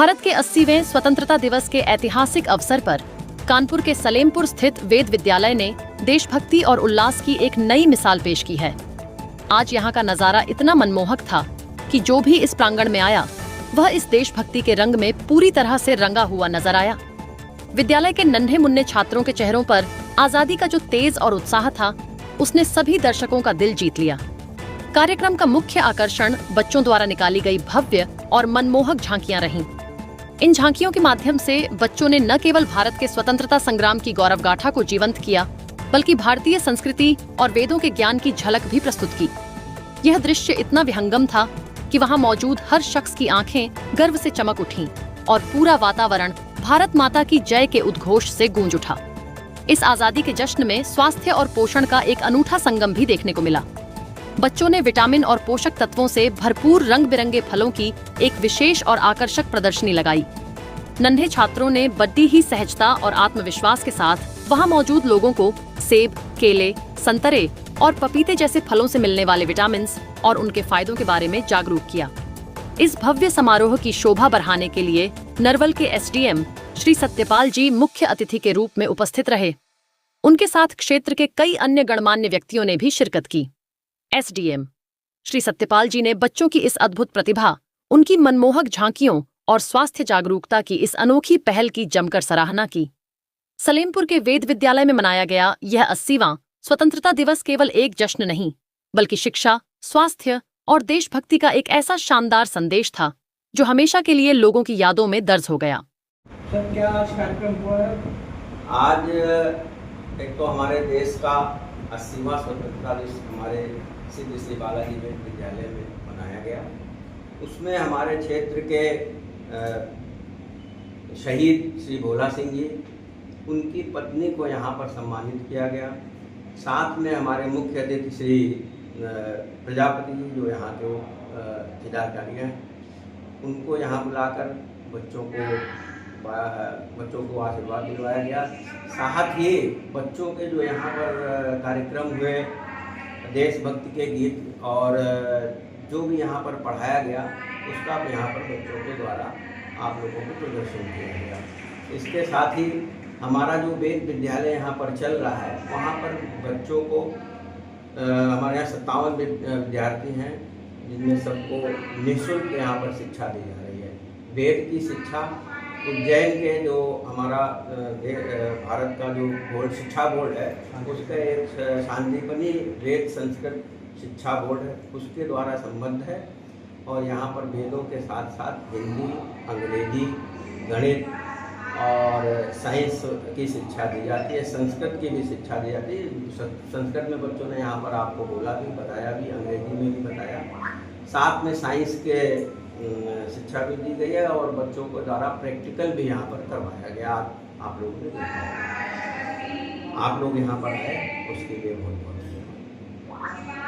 भारत के 80वें स्वतंत्रता दिवस के ऐतिहासिक अवसर पर कानपुर के सलेमपुर स्थित वेद विद्यालय ने देशभक्ति और उल्लास की एक नई मिसाल पेश की है। आज यहाँ का नजारा इतना मनमोहक था कि जो भी इस प्रांगण में आया वह इस देशभक्ति के रंग में पूरी तरह से रंगा हुआ नजर आया। विद्यालय के नन्हे मुन्ने छात्रों के चेहरों पर आजादी का जो तेज और उत्साह था, उसने सभी दर्शकों का दिल जीत लिया। कार्यक्रम का मुख्य आकर्षण बच्चों द्वारा निकाली गई भव्य और मनमोहक झांकियां रहीं। इन झांकियों के माध्यम से बच्चों ने न केवल भारत के स्वतंत्रता संग्राम की गौरव गाथा को जीवंत किया, बल्कि भारतीय संस्कृति और वेदों के ज्ञान की झलक भी प्रस्तुत की। यह दृश्य इतना विहंगम था कि वहां मौजूद हर शख्स की आंखें गर्व से चमक उठीं और पूरा वातावरण भारत माता की जय के उद्घोष से गूंज उठा। इस आजादी के जश्न में स्वास्थ्य और पोषण का एक अनूठा संगम भी देखने को मिला। बच्चों ने विटामिन और पोषक तत्वों से भरपूर रंग बिरंगे फलों की एक विशेष और आकर्षक प्रदर्शनी लगाई। नन्हे छात्रों ने बड़ी ही सहजता और आत्मविश्वास के साथ वहां मौजूद लोगों को सेब, केले, संतरे और पपीते जैसे फलों से मिलने वाले विटामिन और उनके फायदों के बारे में जागरूक किया। इस भव्य समारोह की शोभा बढ़ाने के लिए नरवल के एसडीएम श्री सत्यपाल जी मुख्य अतिथि के रूप में उपस्थित रहे। उनके साथ क्षेत्र के कई अन्य गणमान्य व्यक्तियों ने भी शिरकत की। एसडीएम श्री सत्यपाल जी ने बच्चों की इस अद्भुत प्रतिभा, उनकी मनमोहक झांकियों और स्वास्थ्य जागरूकता की इस अनोखी पहल की जमकर सराहना की। सलेमपुर के वेद विद्यालय में मनाया गया यह 80वां स्वतंत्रता दिवस केवल एक जश्न नहीं, बल्कि शिक्षा, स्वास्थ्य और देशभक्ति का एक ऐसा शानदार संदेश था जो हमेशा के लिए लोगों की यादों में दर्ज हो गया। सर, क्या आज कार्यक्रम हुआ है? आज एक तो हमारे देश का 80वां स्वतंत्रता दिवस हमारे सिद्ध श्री बालाजी विद्यालय में मनाया गया। उसमें हमारे क्षेत्र के शहीद श्री भोला सिंह जी, उनकी पत्नी को यहाँ पर सम्मानित किया गया। साथ में हमारे मुख्य अतिथि श्री प्रजापति जी, जो यहाँ के जिलाधिकारी हैं, उनको यहाँ बुलाकर बच्चों को आशीर्वाद दिलवाया गया। साथ ही बच्चों के जो यहाँ पर कार्यक्रम हुए, देशभक्ति के गीत और जो भी यहाँ पर पढ़ाया गया, उसका यहाँ पर बच्चों के द्वारा आप लोगों को प्रदर्शन किया गया। इसके साथ ही हमारा जो वेद विद्यालय यहाँ पर चल रहा है, वहाँ पर बच्चों को हमारे यहाँ 57 विद्यार्थी हैं, जिनमें सबको निःशुल्क यहाँ पर शिक्षा दी जा रही है। वेद की शिक्षा उज्जैन के जो हमारा भारत का जो बोर्ड शिक्षा बोर्ड है, उसका एक शांतिपनी वेद संस्कृत शिक्षा बोर्ड है, उसके द्वारा संबद्ध है। और यहाँ पर वेदों के साथ साथ हिंदी, अंग्रेजी, गणित और साइंस की शिक्षा दी जाती है, संस्कृत की भी शिक्षा दी जाती है। संस्कृत में बच्चों ने यहाँ पर आपको बोला भी, बताया भी, अंग्रेजी में भी बताया। साथ में साइंस के शिक्षा भी दी गई है और बच्चों को द्वारा प्रैक्टिकल भी यहाँ पर करवाया गया। आप लोगों ने देखा, आप लोग यहाँ पर आए, उसके लिए बहुत बहुत धन्यवाद।